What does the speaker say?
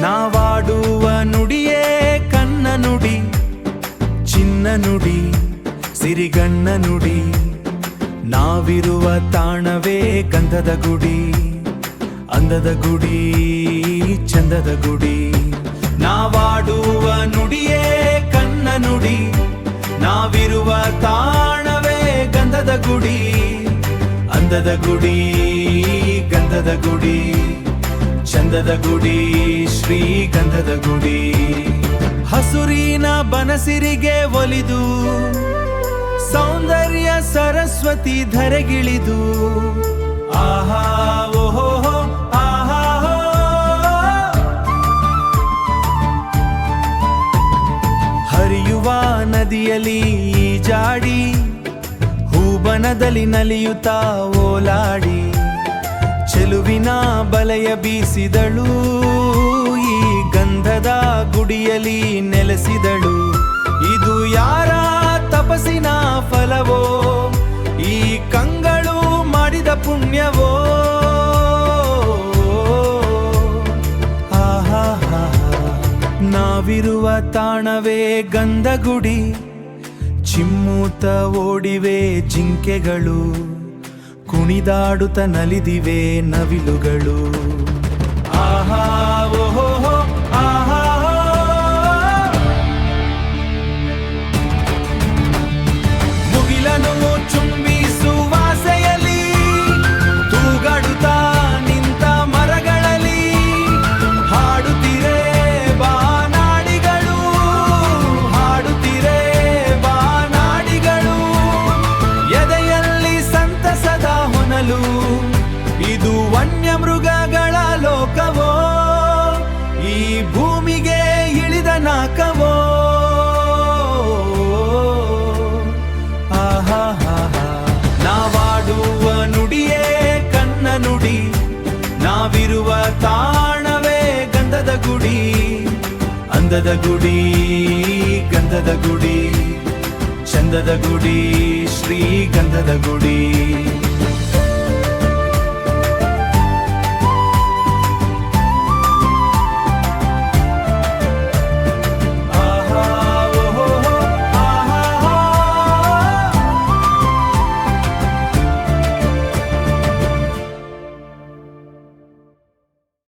ನಾವಾಡುವ ನುಡಿಯೇ ಕನ್ನ ನುಡಿ, ಚಿನ್ನ ನುಡಿ, ಸಿರಿಗಣ್ಣ ನುಡಿ. ನಾವಿರುವ ತಾಣವೇ ಗಂಧದ ಗುಡಿ, ಅಂದದ ಗುಡಿ, ಚಂದದ ಗುಡಿ. ನಾವಾಡುವ ನುಡಿಯೇ ಕನ್ನ ನುಡಿ, ನಾವಿರುವ ತಾಣವೇ ಗಂಧದ ಗುಡಿ, ಅಂದದ ಗುಡಿ, ಗಂಧದ ಗುಡಿ, ಚಂದದ ಗುಡಿ, ಶ್ರೀಗಂಧದ ಗುಡಿ. ಹಸುರಿನ ಬನಸಿರಿಗೆ ಒಲಿದು ಸೌಂದರ್ಯ ಸರಸ್ವತಿ ಧರೆಗಿಳಿದು. ಆಹಾ ಓಹೋ ಆಹಾ, ಹರಿಯುವ ನದಿಯಲ್ಲಿ ಜಾಡಿ, ಹೂಬನದಲ್ಲಿ ನಲಿಯುತ್ತಾ ಓಲಾಡಿ. ಚೆಲುವಿನ ಬಲೆಯ ಬೀಸಿದಳು, ಈ ಗಂಧದ ಗುಡಿಯಲ್ಲಿ ನೆಲೆಸಿದಳು. ಇದು ಯಾರ ತಪಸ್ಸಿನ ಫಲವೋ, ಈ ಕಂಗಳು ಮಾಡಿದ ಪುಣ್ಯವೋ. ಆಹಾ, ನಾವಿರುವ ತಾಣವೇ ಗಂಧಗುಡಿ, ಚಿಮ್ಮುತ್ತ ಓಡಿವೆ ಜಿಂಕೆಗಳು, ಕುಣಿದಾಡುತ್ತ ನಲಿದಿವೆ ನವಿಲುಗಳು. ಆಹಾ ಓಹೋ ಆಹಾ, ಮುಗಿಲನು ಚುಂಬಿಸುವ ಆಸೆಯಲ್ಲಿ ತೂಗಾಡುತ್ತಾ ನಿಂತ ಮರಗಳಲ್ಲಿ ಹಾಡುತ್ತಿರೆ ಬಾನಾಡಿಗಳು, ಹಾಡುತ್ತಿರೆ ಬಾನಾಡಿಗಳು. ಎದೆಯಲ್ಲಿ ಸಂತಸದ ಹೊನಲು, ಇದು ವನ್ಯ ಮೃಗಗಳ ಲೋಕವೋ, ಈ ಭೂಮಿಗೆ ಇಳಿದ ನಾಕವೋ. ನಾವಾಡುವ ನುಡಿಯೇ ಕನ್ನ ನುಡಿ, ನಾವಿರುವ ತಾಣವೇ ಗಂಧದ ಗುಡಿ, ಅಂದದ ಗುಡಿ, ಗಂಧದ ಗುಡಿ, ಚಂದದ ಗುಡಿ, ಶ್ರೀಗಂಧದ ಗುಡಿ.